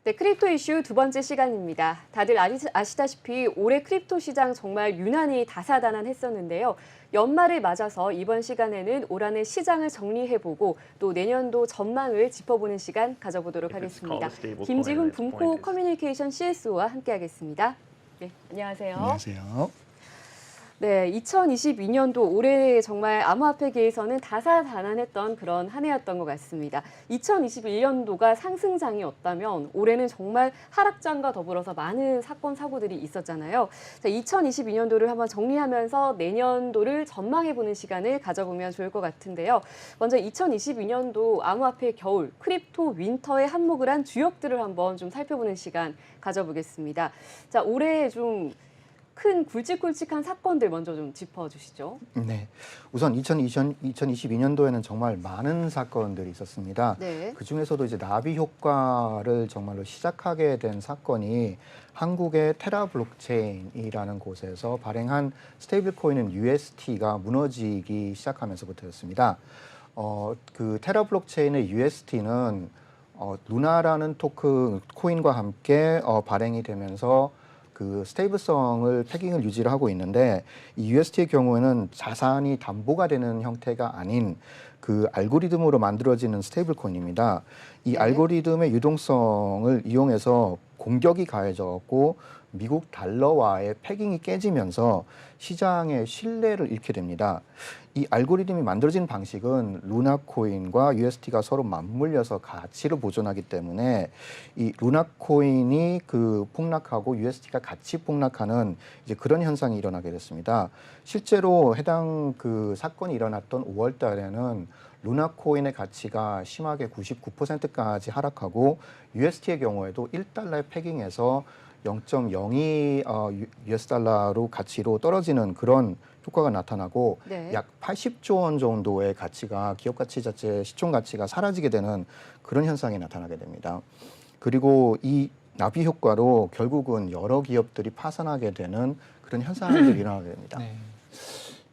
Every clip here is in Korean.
네, 크립토 이슈 두 번째 시간입니다. 다들 아시다시피 올해 크립토 시장 정말 유난히 다사다난했었는데요. 연말을 맞아서 이번 시간에는 올 한해 시장을 정리해보고 또 내년도 전망을 짚어보는 시간 가져보도록 하겠습니다. 김지훈 분코 커뮤니케이션 CSO와 함께하겠습니다. 네, 안녕하세요. 안녕하세요. 네, 2022년도 올해 정말 암호화폐계에서는 다사다난했던 그런 한 해였던 것 같습니다. 2021년도가 상승장이었다면 올해는 정말 하락장과 더불어서 많은 사건, 사고들이 있었잖아요. 자, 2022년도를 한번 정리하면서 내년도를 전망해보는 시간을 가져보면 좋을 것 같은데요. 먼저 2022년도 암호화폐 겨울, 크립토 윈터에 한몫을 한 주역들을 한번 좀 살펴보는 시간 가져보겠습니다. 자, 올해 좀 큰 굵직굵직한 사건들 먼저 좀 짚어주시죠. 네, 우선 2022년도에는 정말 많은 사건들이 있었습니다. 네. 그중에서도 이제 나비 효과를 정말로 시작하게 된 사건이 한국의 테라 블록체인이라는 곳에서 발행한 스테이블 코인인 UST가 무너지기 시작하면서부터였습니다. 그 테라 블록체인의 UST는 루나라는 코인과 함께 발행이 되면서 그 스테이블성을 패깅을 유지를 하고 있는데 이 UST의 경우에는 자산이 담보가 되는 형태가 아닌 그 알고리즘으로 만들어지는 스테이블 코인입니다. 이 알고리즘의 유동성을 이용해서 공격이 가해졌고 미국 달러와의 패깅이 깨지면서 시장의 신뢰를 잃게 됩니다. 이 알고리즘이 만들어진 방식은 루나 코인과 UST가 서로 맞물려서 가치를 보존하기 때문에 이 루나 코인이 그 폭락하고 UST가 같이 폭락하는 이제 그런 현상이 일어나게 됐습니다. 실제로 해당 그 사건이 일어났던 5월 달에는 루나 코인의 가치가 심하게 99%까지 하락하고 UST의 경우에도 1달러의 패깅에서 0.02 US 달러로 가치로 떨어지는 그런 효과가 나타나고 네. 약 80조 원 정도의 가치가 기업 가치 자체 시총 가치가 사라지게 되는 그런 현상이 나타나게 됩니다. 그리고 이 나비 효과로 결국은 여러 기업들이 파산하게 되는 그런 현상들이 일어나게 됩니다. 네.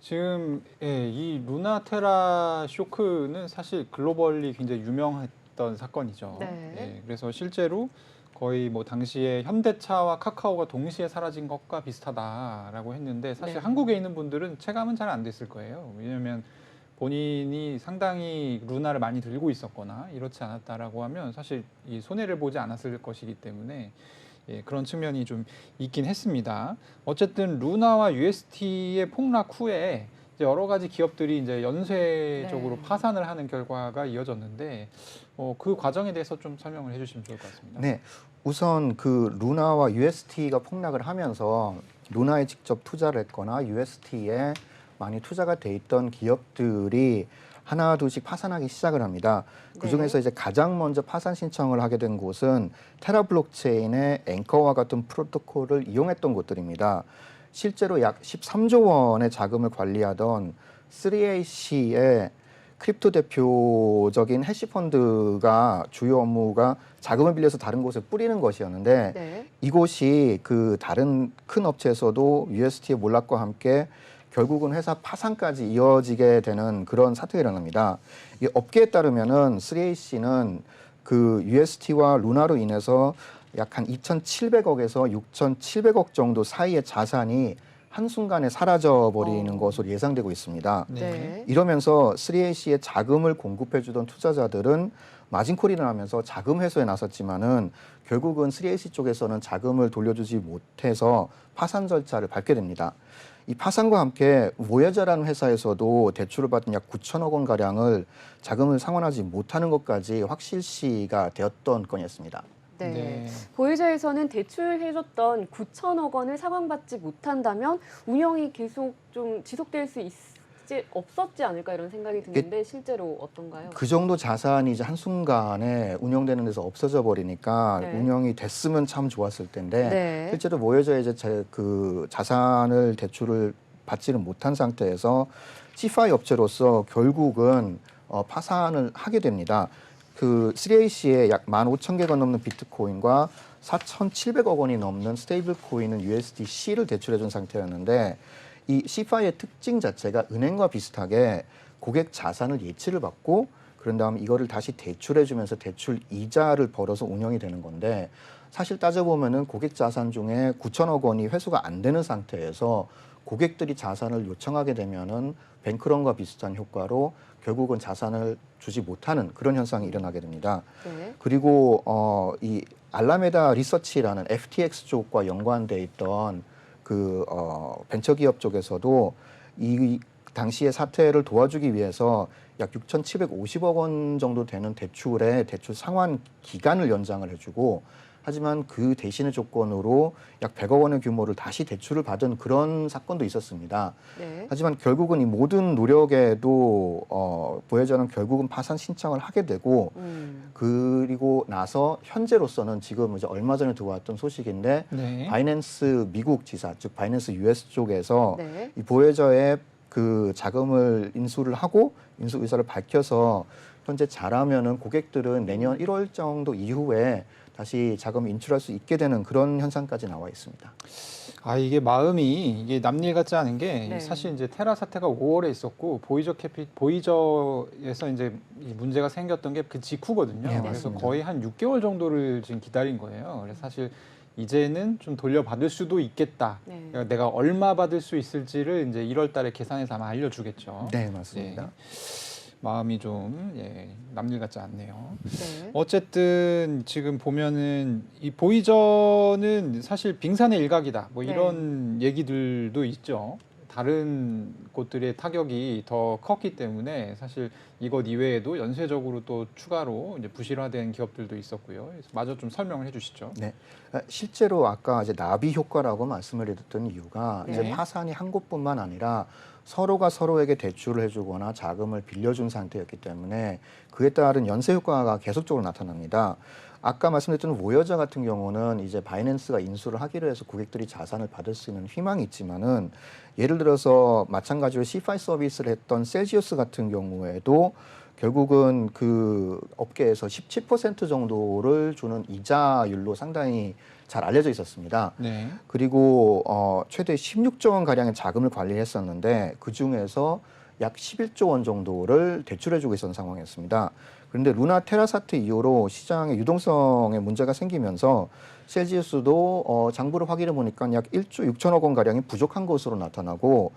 지금 이 루나테라 쇼크는 사실 글로벌리 굉장히 유명했던 사건이죠. 네. 그래서 실제로 거의 뭐 당시에 현대차와 카카오가 동시에 사라진 것과 비슷하다라고 했는데 사실 네. 한국에 있는 분들은 체감은 잘 안 됐을 거예요. 왜냐하면 본인이 상당히 루나를 많이 들고 있었거나 이렇지 않았다라고 하면 사실 이 손해를 보지 않았을 것이기 때문에 그런 측면이 좀 있긴 했습니다. 어쨌든 루나와 UST의 폭락 후에 이제 여러 가지 기업들이 이제 연쇄적으로 네. 파산을 하는 결과가 이어졌는데 그 과정에 대해서 좀 설명을 해주시면 좋을 것 같습니다. 네, 우선 그 루나와 UST가 폭락을 하면서 루나에 직접 투자를 했거나 UST에 많이 투자가 돼 있던 기업들이 하나 둘씩 파산하기 시작을 합니다. 그중에서 이제 가장 먼저 파산 신청을 하게 된 곳은 테라 블록체인의 앵커와 같은 프로토콜을 이용했던 곳들입니다. 실제로 약 13조 원의 자금을 관리하던 3AC의 크립토 대표적인 해시펀드가 주요 업무가 자금을 빌려서 다른 곳에 뿌리는 것이었는데 네. 이곳이 그 다른 큰 업체에서도 UST의 몰락과 함께 결국은 회사 파산까지 이어지게 되는 그런 사태가 일어납니다. 이 업계에 따르면은 3AC는 그 UST와 루나로 인해서 약 한 2,700억에서 6,700억 정도 사이의 자산이 한순간에 사라져버리는 것으로 예상되고 있습니다. 네. 이러면서 3AC에 자금을 공급해주던 투자자들은 마진콜을 하면서 자금 회수에 나섰지만은 결국은 3AC 쪽에서는 자금을 돌려주지 못해서 파산 절차를 밟게 됩니다. 이 파산과 함께 모여자라는 회사에서도 대출을 받은 약 9천억 원 가량을 자금을 상환하지 못하는 것까지 확실시가 되었던 건이었습니다. 네. 보유자에서는 대출해줬던 9천억 원을 상환받지 못한다면 운영이 계속 좀 지속될 수 없었지 않을까 이런 생각이 드는데 실제로 어떤가요? 그 정도 자산이 이제 한순간에 운영되는 데서 없어져 버리니까 운영이 됐으면 참 좋았을 텐데 실제로 모여져 이제 그 자산을 대출을 받지는 못한 상태에서 CFI 업체로서 결국은 파산을 하게 됩니다. 그 3AC에 약 15,000개가 넘는 비트코인과 4,700억 원이 넘는 스테이블 코인은 USDC를 대출해준 상태였는데 이 CFI의 특징 자체가 은행과 비슷하게 고객 자산을 예치를 받고 그런 다음에 이거를 다시 대출해주면서 대출 이자를 벌어서 운영이 되는 건데 사실 따져보면은 고객 자산 중에 9천억 원이 회수가 안 되는 상태에서 고객들이 자산을 요청하게 되면은 뱅크런과 비슷한 효과로 결국은 자산을 주지 못하는 그런 현상이 일어나게 됩니다. 네. 그리고 이 알라메다 리서치라는 FTX 쪽과 연관돼 있던 그 벤처기업 쪽에서도 이 당시의 사태를 도와주기 위해서 약 6,750억 원 정도 되는 대출의 대출 상환 기간을 연장을 해주고 하지만 그 대신의 조건으로 약 100억 원의 규모를 다시 대출을 받은 그런 사건도 있었습니다. 네. 하지만 결국은 이 모든 노력에도 보헤저는 결국은 파산 신청을 하게 되고 그리고 나서 현재로서는 지금 이제 얼마 전에 들어왔던 소식인데 네. 바이낸스 미국 지사 즉 바이낸스 US 쪽에서 네. 이 보헤저의 그 자금을 인수를 하고 인수 의사를 밝혀서 현재 잘하면은 고객들은 내년 1월 정도 이후에 다시 자금을 인출할 수 있게 되는 그런 현상까지 나와 있습니다. 아, 이게 마음이 이게 남일 같지 않은 게 네. 사실 이제 테라 사태가 5월에 있었고 보이저에서 이제 이 문제가 생겼던 게 그 직후거든요. 네, 그래서 맞습니다. 거의 한 6개월 정도를 지금 기다린 거예요. 그래서 사실 이제는 좀 돌려받을 수도 있겠다. 네. 그러니까 내가 얼마 받을 수 있을지를 이제 1월 달에 계산해서 아마 알려주겠죠. 네, 맞습니다. 마음이 좀 남일 같지 않네요. 네. 어쨌든 지금 보면은 이 보이저는 사실 빙산의 일각이다. 뭐 네. 이런 얘기들도 있죠. 다른 곳들의 타격이 더 컸기 때문에 사실 이것 이외에도 연쇄적으로 또 추가로 이제 부실화된 기업들도 있었고요. 그래서 마저 좀 설명을 해주시죠. 네, 실제로 아까 이제 나비 효과라고 말씀을 드렸던 이유가 네. 이제 파산이 한 곳뿐만 아니라 서로가 서로에게 대출을 해주거나 자금을 빌려준 상태였기 때문에 그에 따른 연쇄 효과가 계속적으로 나타납니다. 아까 말씀드렸던 보헤저 같은 경우는 이제 바이낸스가 인수를 하기로 해서 고객들이 자산을 받을 수 있는 희망이 있지만은 예를 들어서 마찬가지로 C5 서비스를 했던 셀시우스 같은 경우에도 결국은 그 업계에서 17% 정도를 주는 이자율로 상당히 잘 알려져 있었습니다. 네. 그리고 최대 16조 원 가량의 자금을 관리했었는데 그 중에서 약 11조 원 정도를 대출해주고 있었던 상황이었습니다. 그런데 루나 테라 사태 이후로 시장의 유동성에 문제가 생기면서 셀지우스도 장부를 확인해 보니까 약 1조 6천억 원 가량이 부족한 것으로 나타나고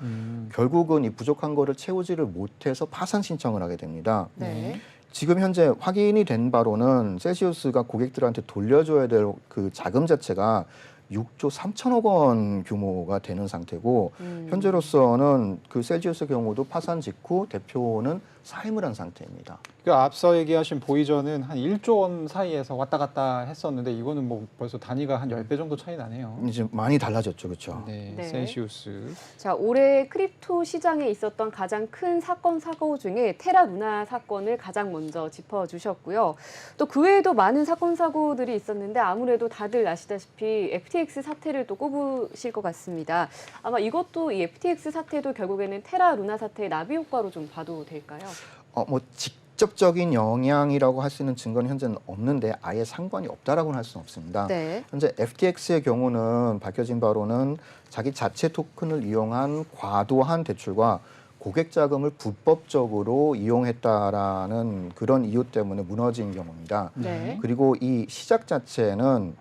결국은 이 부족한 거를 채우지를 못해서 파산 신청을 하게 됩니다. 네. 지금 현재 확인이 된 바로는 셀시우스가 고객들한테 돌려줘야 될 그 자금 자체가 6조 3천억 원 규모가 되는 상태고 현재로서는 그 셀시우스 경우도 파산 직후 대표는 사임을 한 상태입니다. 그 앞서 얘기하신 보이저는 한 1조 원 사이에서 왔다 갔다 했었는데 이거는 뭐 벌써 단위가 한 10배 정도 차이 나네요. 이제 많이 달라졌죠, 그렇죠? 네, 네. 셀시우스. 자, 올해 크립토 시장에 있었던 가장 큰 사건 사고 중에 테라 루나 사건을 가장 먼저 짚어주셨고요. 또 그 외에도 많은 사건 사고들이 있었는데 아무래도 다들 아시다시피 FTX 사태를 또 꼽으실 것 같습니다. 아마 이것도 이 FTX 사태도 결국에는 테라 루나 사태의 나비 효과로 좀 봐도 될까요? 뭐 직접적인 영향이라고 할 수 있는 증거는 현재는 없는데 아예 상관이 없다라고는 할 수는 없습니다. 네. 현재 FTX의 경우는 밝혀진 바로는 자기 자체 토큰을 이용한 과도한 대출과 고객 자금을 불법적으로 이용했다라는 그런 이유 때문에 무너진 경우입니다. 네. 그리고 이 시작 자체는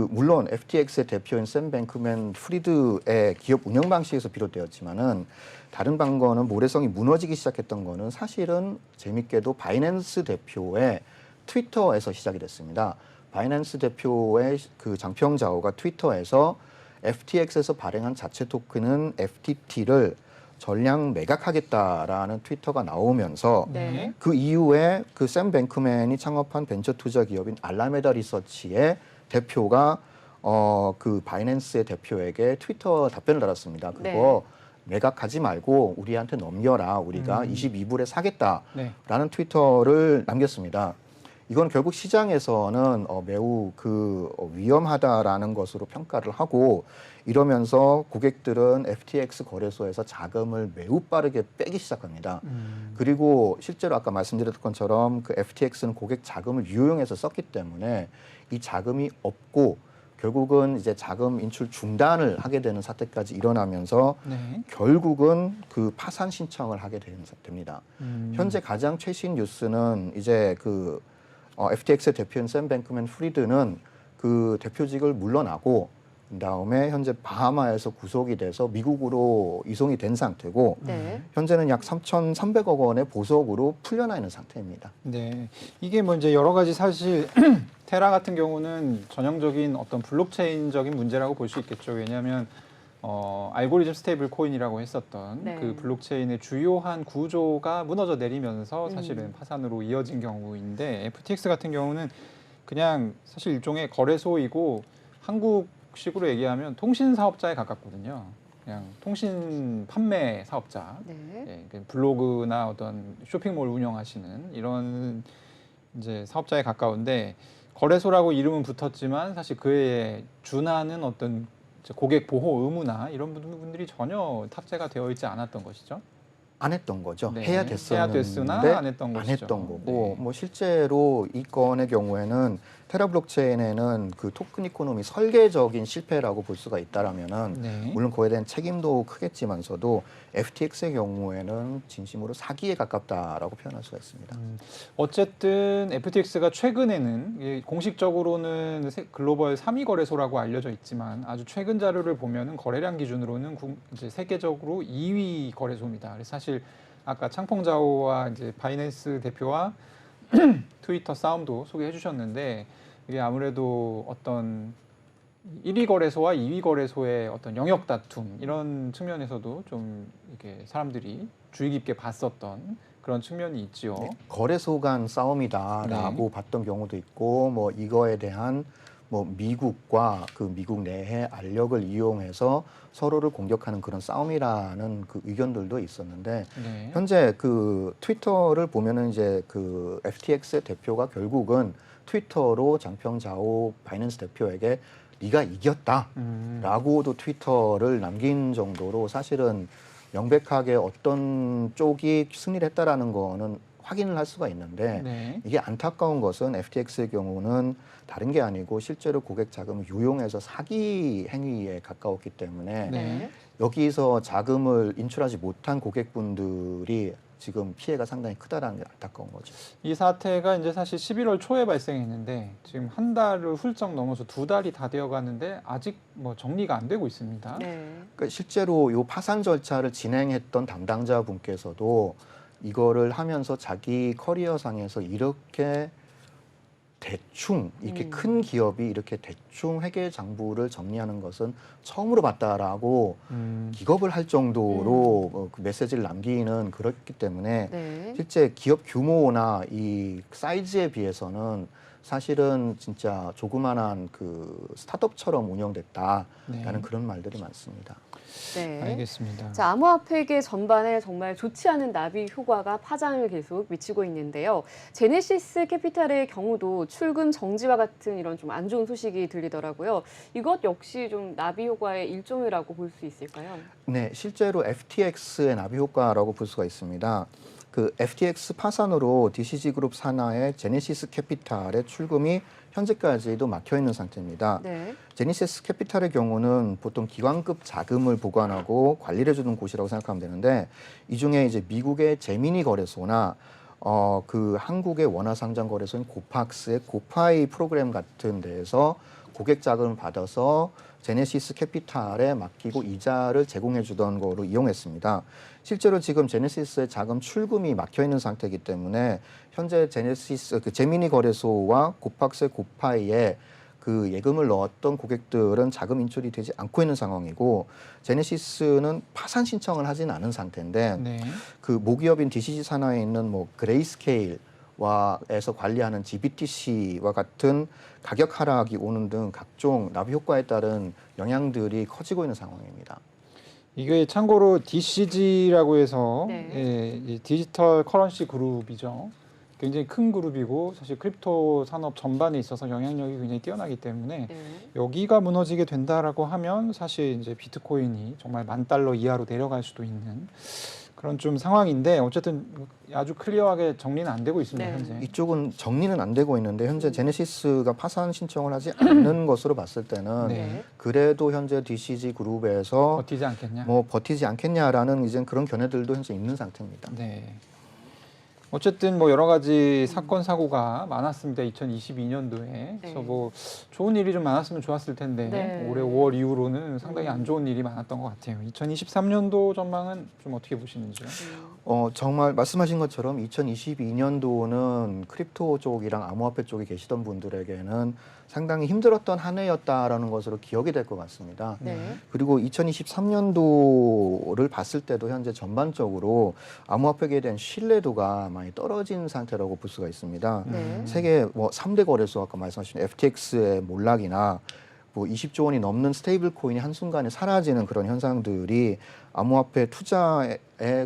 물론 FTX의 대표인 샘 뱅크맨 프리드의 기업 운영 방식에서 비롯되었지만은 다른 방거는 모래성이 무너지기 시작했던 거는 사실은 재밌게도 바이낸스 대표의 트위터에서 시작이 됐습니다. 바이낸스 대표의 그 장평자오가 트위터에서 FTX에서 발행한 자체 토큰은 FTT를 전량 매각하겠다라는 트위터가 나오면서 네. 그 이후에 그 샘 뱅크맨이 창업한 벤처 투자 기업인 알라메다 리서치의 대표가 그 바이낸스의 대표에게 트위터 답변을 달았습니다. 그거 네. 매각하지 말고 우리한테 넘겨라. 우리가 22불에 사겠다라는 네. 트위터를 남겼습니다. 이건 결국 시장에서는 매우 위험하다라는 것으로 평가를 하고 이러면서 고객들은 FTX 거래소에서 자금을 매우 빠르게 빼기 시작합니다. 그리고 실제로 아까 말씀드렸던 것처럼 그 FTX는 고객 자금을 유용해서 썼기 때문에 이 자금이 없고 결국은 이제 자금 인출 중단을 하게 되는 사태까지 일어나면서 네. 결국은 그 파산 신청을 하게 되는 상태입니다. 현재 가장 최신 뉴스는 이제 그 FTX 대표인 샘 뱅크맨 프리드는 그 대표직을 물러나고 그다음에 현재 바하마에서 구속이 돼서 미국으로 이송이 된 상태고 네. 현재는 약 3,300억 원의 보석으로 풀려나 있는 상태입니다. 네, 이게 뭐 이제 여러 가지 사실 테라 같은 경우는 전형적인 어떤 블록체인적인 문제라고 볼 수 있겠죠. 왜냐하면 알고리즘 스테이블 코인이라고 했었던 네. 그 블록체인의 주요한 구조가 무너져 내리면서 사실은 파산으로 이어진 경우인데 FTX 같은 경우는 그냥 사실 일종의 거래소이고 한국식으로 얘기하면 통신 사업자에 가깝거든요. 그냥 통신 판매 사업자. 네. 예, 그 블로그나 어떤 쇼핑몰 운영하시는 이런 이제 사업자에 가까운데 거래소라고 이름은 붙었지만 사실 그에 준하는 어떤 고객 보호 의무나 이런 부분들이 전혀 탑재가 되어 있지 않았던 것이죠. 안 했던 거죠. 네, 해야 해야 됐으나 됐었는데 안 했던 안 것이죠. 했던 거고 네. 뭐 실제로 이 건의 경우에는 테라 블록체인에는 그 토큰 이코노미 설계적인 실패라고 볼 수가 있다라면은 네. 물론 그에 대한 책임도 크겠지만서도 FTX의 경우에는 진심으로 사기에 가깝다라고 표현할 수가 있습니다. 어쨌든 FTX가 최근에는 이게 공식적으로는 글로벌 3위 거래소라고 알려져 있지만 아주 최근 자료를 보면은 거래량 기준으로는 이제 세계적으로 2위 거래소입니다. 그래서 사실 아까 창펑자오와 이제 바이낸스 대표와 트위터 싸움도 소개해 주셨는데 이게 아무래도 어떤 1위 거래소와 2위 거래소의 어떤 영역 다툼 이런 측면에서도 좀 이렇게 사람들이 주의 깊게 봤었던 그런 측면이 있지요. 네, 거래소 간 싸움이다라고 봤던 경우도 있고 뭐 이거에 대한 뭐 미국과 그 미국 내의 알력을 이용해서 서로를 공격하는 그런 싸움이라는 그 의견들도 있었는데 네. 현재 그 트위터를 보면은 이제 그 FTX의 대표가 결국은 트위터로 장평자오 바이낸스 대표에게 네가 이겼다라고도 트위터를 남긴 정도로 사실은 명백하게 어떤 쪽이 승리를 했다라는 거는 확인을 할 수가 있는데 네. 이게 안타까운 것은 FTX의 경우는 다른 게 아니고 실제로 고객 자금을 유용해서 사기 행위에 가까웠기 때문에 네. 여기서 자금을 인출하지 못한 고객분들이 지금 피해가 상당히 크다라는 게 안타까운 거죠. 이 사태가 이제 사실 11월 초에 발생했는데 지금 한 달을 훌쩍 넘어서 2달이 다 되어 가는데 아직 뭐 정리가 안 되고 있습니다. 네. 그러니까 실제로 이 파산 절차를 진행했던 담당자 분께서도 이거를 하면서 자기 커리어상에서 이렇게 대충 이렇게 큰 기업이 이렇게 대충 회계 장부를 정리하는 것은 처음으로 봤다라고 기겁을 할 정도로 그 메시지를 남기는 그렇기 때문에 네. 실제 기업 규모나 이 사이즈에 비해서는 사실은 진짜 조그만한 그 스타트업처럼 운영됐다라는 네. 그런 말들이 많습니다. 네. 알겠습니다. 자, 암호화폐계 전반에 정말 좋지 않은 나비 효과가 파장을 계속 미치고 있는데요. 제네시스 캐피탈의 경우도 출금 정지와 같은 이런 좀 안 좋은 소식이 들리더라고요. 이것 역시 좀 나비 효과의 일종이라고 볼 수 있을까요? 네, 실제로 FTX의 나비 효과라고 볼 수가 있습니다. 그 FTX 파산으로 DCG 그룹 산하의 제네시스 캐피탈의 출금이 현재까지도 막혀 있는 상태입니다. 네. 제네시스 캐피탈의 경우는 보통 기관급 자금을 보관하고 관리를 해주는 곳이라고 생각하면 되는데 이 중에 이제 미국의 제미니 거래소나 그 한국의 원화 상장 거래소인 고팍스의 고파이 프로그램 같은 데에서 고객 자금을 받아서 제네시스 캐피탈에 맡기고 이자를 제공해 주던 거로 이용했습니다. 실제로 지금 제네시스의 자금 출금이 막혀 있는 상태이기 때문에 현재 제네시스 그 제미니 거래소와 고팍스의 고파이에 그 예금을 넣었던 고객들은 자금 인출이 되지 않고 있는 상황이고 제네시스는 파산 신청을 하지는 않은 상태인데 네. 그 모기업인 DCG 산하에 있는 뭐 그레이스케일와에서 관리하는 GBTC와 같은 가격 하락이 오는 등 각종 나비 효과에 따른 영향들이 커지고 있는 상황입니다. 이게 참고로 DCG라고 해서 네. 예, 이 디지털 커런시 그룹이죠. 굉장히 큰 그룹이고 사실 크립토 산업 전반에 있어서 영향력이 굉장히 뛰어나기 때문에 네. 여기가 무너지게 된다라고 하면 사실 이제 비트코인이 정말 $10,000 이하로 내려갈 수도 있는 그런 좀 상황인데 어쨌든 아주 클리어하게 정리는 안 되고 있습니다. 네. 현재. 이쪽은 정리는 안 되고 있는데 현재 제네시스가 파산 신청을 하지 않는 것으로 봤을 때는 네. 그래도 현재 DCG 그룹에서 버티지 않겠냐? 뭐 버티지 않겠냐라는 이제 그런 견해들도 현재 있는 상태입니다. 네. 어쨌든 뭐 여러 가지 사건 사고가 많았습니다. 2022년도에. 그래서 뭐 좋은 일이 좀 많았으면 좋았을 텐데 네. 올해 5월 이후로는 상당히 안 좋은 일이 많았던 것 같아요. 2023년도 전망은 좀 어떻게 보시는지요? 정말 말씀하신 것처럼 2022년도는 크립토 쪽이랑 암호화폐 쪽에 계시던 분들에게는 상당히 힘들었던 한 해였다라는 것으로 기억이 될 것 같습니다. 네. 그리고 2023년도를 봤을 때도 현재 전반적으로 암호화폐에 대한 신뢰도가 많이 떨어진 상태라고 볼 수가 있습니다. 네. 세계 뭐 3대 거래소 아까 말씀하신 FTX의 몰락이나 뭐 20조 원이 넘는 스테이블 코인이 한순간에 사라지는 그런 현상들이 암호화폐 투자에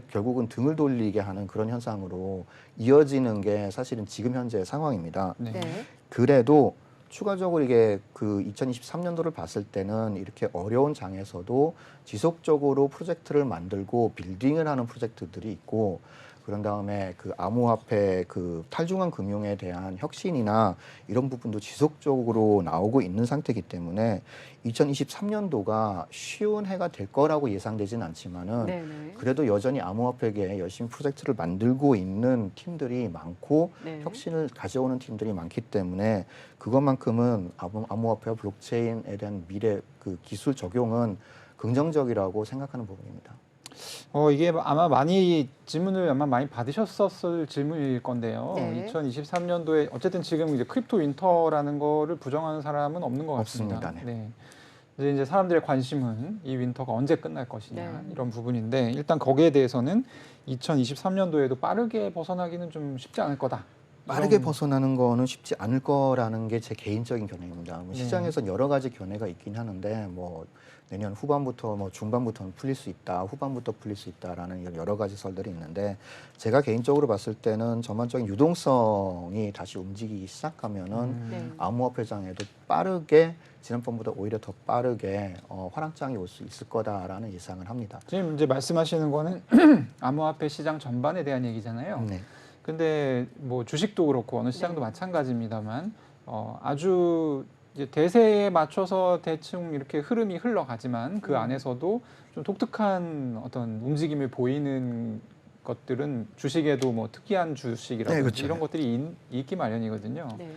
결국은 등을 돌리게 하는 그런 현상으로 이어지는 게 사실은 지금 현재의 상황입니다. 네. 네. 그래도 추가적으로 이게 그 2023년도를 봤을 때는 이렇게 어려운 장에서도 지속적으로 프로젝트를 만들고 빌딩을 하는 프로젝트들이 있고 그런 다음에 그 암호화폐 그 탈중앙 금융에 대한 혁신이나 이런 부분도 지속적으로 나오고 있는 상태이기 때문에 2023년도가 쉬운 해가 될 거라고 예상되지는 않지만은 네. 네. 그래도 여전히 암호화폐계에 열심히 프로젝트를 만들고 있는 팀들이 많고 네. 혁신을 가져오는 팀들이 많기 때문에 그것만큼은 암호화폐와 블록체인에 대한 미래 그 기술 적용은 긍정적이라고 생각하는 부분입니다. 이게 아마 질문을 아마 많이 받으셨었을 질문일 건데요. 네. 2023년도에 어쨌든 지금 이제 크립토 윈터라는 거를 부정하는 사람은 없는 것 같습니다. 없습니다. 네. 이제 사람들의 관심은 이 윈터가 언제 끝날 것이냐 네. 이런 부분인데 일단 거기에 대해서는 2023년도에도 빠르게 벗어나기는 좀 쉽지 않을 거다. 빠르게 이런- 벗어나는 거는 쉽지 않을 거라는 게 제 개인적인 견해입니다. 네. 시장에선 여러 가지 견해가 있긴 하는데 뭐 내년 후반부터 뭐 중반부터는 풀릴 수 있다, 후반부터 풀릴 수 있다라는 이런 여러 가지 설들이 있는데 제가 개인적으로 봤을 때는 전반적인 유동성이 다시 움직이기 시작하면은 네. 암호화폐장에도 빠르게 지난번보다 오히려 더 빠르게 화랑장이 올 수 있을 거다라는 예상을 합니다. 지금 이제 말씀하시는 거는 암호화폐 시장 전반에 대한 얘기잖아요. 네. 근데 뭐 주식도 그렇고 어느 시장도 네. 마찬가지입니다만 아주 이제 대세에 맞춰서 대충 이렇게 흐름이 흘러가지만 그 안에서도 좀 독특한 어떤 움직임을 보이는 것들은 주식에도 뭐 특이한 주식이라든지 네, 그렇죠. 이런 것들이 있기 마련이거든요. 네.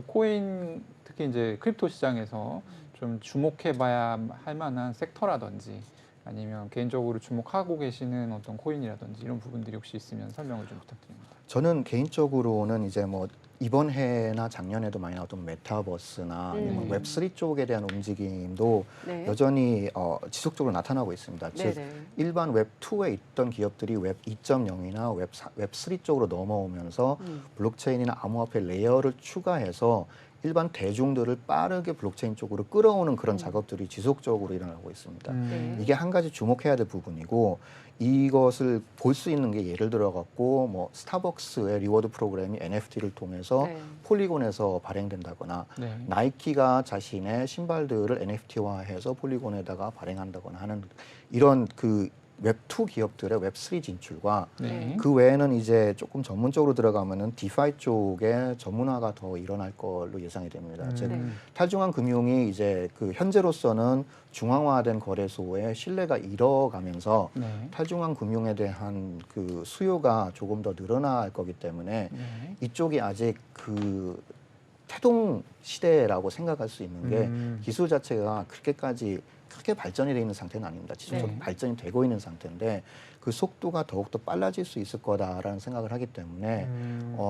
코인 특히 이제 크립토 시장에서 좀 주목해봐야 할 만한 섹터라든지 아니면 개인적으로 주목하고 계시는 어떤 코인이라든지 이런 부분들이 혹시 있으면 설명을 좀 부탁드립니다. 저는 개인적으로는 이제 뭐 이번 해나 작년에도 많이 나왔던 메타버스나 아니면 웹3 쪽에 대한 움직임도 네. 여전히 지속적으로 나타나고 있습니다. 네. 즉 일반 웹2에 있던 기업들이 웹 2.0이나 웹3 쪽으로 넘어오면서 블록체인이나 암호화폐 레이어를 추가해서 일반 대중들을 빠르게 블록체인 쪽으로 끌어오는 그런 작업들이 지속적으로 일어나고 있습니다. 네. 이게 한 가지 주목해야 될 부분이고 이것을 볼 수 있는 게 예를 들어 갖고 뭐 스타벅스의 리워드 프로그램이 NFT를 통해서 네. 폴리곤에서 발행된다거나 네. 나이키가 자신의 신발들을 NFT화해서 폴리곤에다가 발행한다거나 하는 이런 그 웹2 기업들의 웹3 진출과 네. 그 외에는 이제 조금 전문적으로 들어가면은 디파이 쪽에 전문화가 더 일어날 걸로 예상이 됩니다. 즉 네. 탈중앙 금융이 이제 그 현재로서는 중앙화된 거래소의 신뢰가 잃어가면서 네. 탈중앙 금융에 대한 그 수요가 조금 더 늘어날 거기 때문에 네. 이쪽이 아직 그 태동 시대라고 생각할 수 있는 게 기술 자체가 그렇게까지 크게 발전이 되어 있는 상태는 아닙니다. 지속적으로 네. 발전이 되고 있는 상태인데 그 속도가 더욱더 빨라질 수 있을 거다라는 생각을 하기 때문에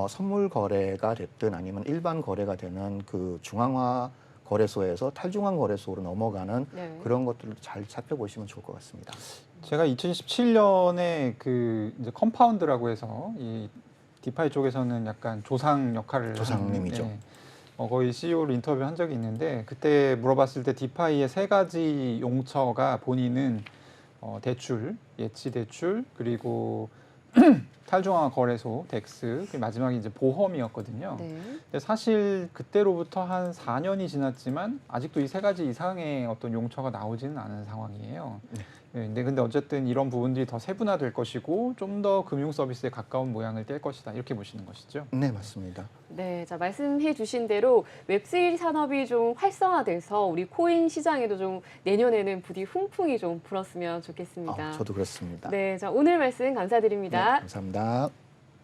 선물 거래가 됐든 아니면 일반 거래가 되는 그 중앙화 거래소에서 탈중앙 거래소로 넘어가는 네. 그런 것들을 잘 살펴보시면 좋을 것 같습니다. 제가 2017년에 그 이제 컴파운드라고 해서 이 디파이 쪽에서는 약간 조상 역할을 조상님이죠. 하는, 거의 CEO로 인터뷰한 적이 있는데 그때 물어봤을 때 디파이의 세 가지 용처가 본인은 대출, 예치 대출, 그리고 탈중앙화 거래소, 덱스, 그리고 마지막에 이제 보험이었거든요. 네. 근데 사실 그때로부터 한 4년이 지났지만 아직도 이 세 가지 이상의 어떤 용처가 나오지는 않은 상황이에요. 네, 근데 어쨌든 이런 부분들이 더 세분화될 것이고 좀 더 금융 서비스에 가까운 모양을 뗄 것이다 이렇게 보시는 것이죠. 네, 맞습니다. 네, 자 말씀해 주신 대로 웹3 산업이 좀 활성화돼서 우리 코인 시장에도 좀 내년에는 부디 훈풍이 좀 불었으면 좋겠습니다. 저도 그렇습니다. 네, 자 오늘 말씀 네, 감사드립니다. 감사합니다.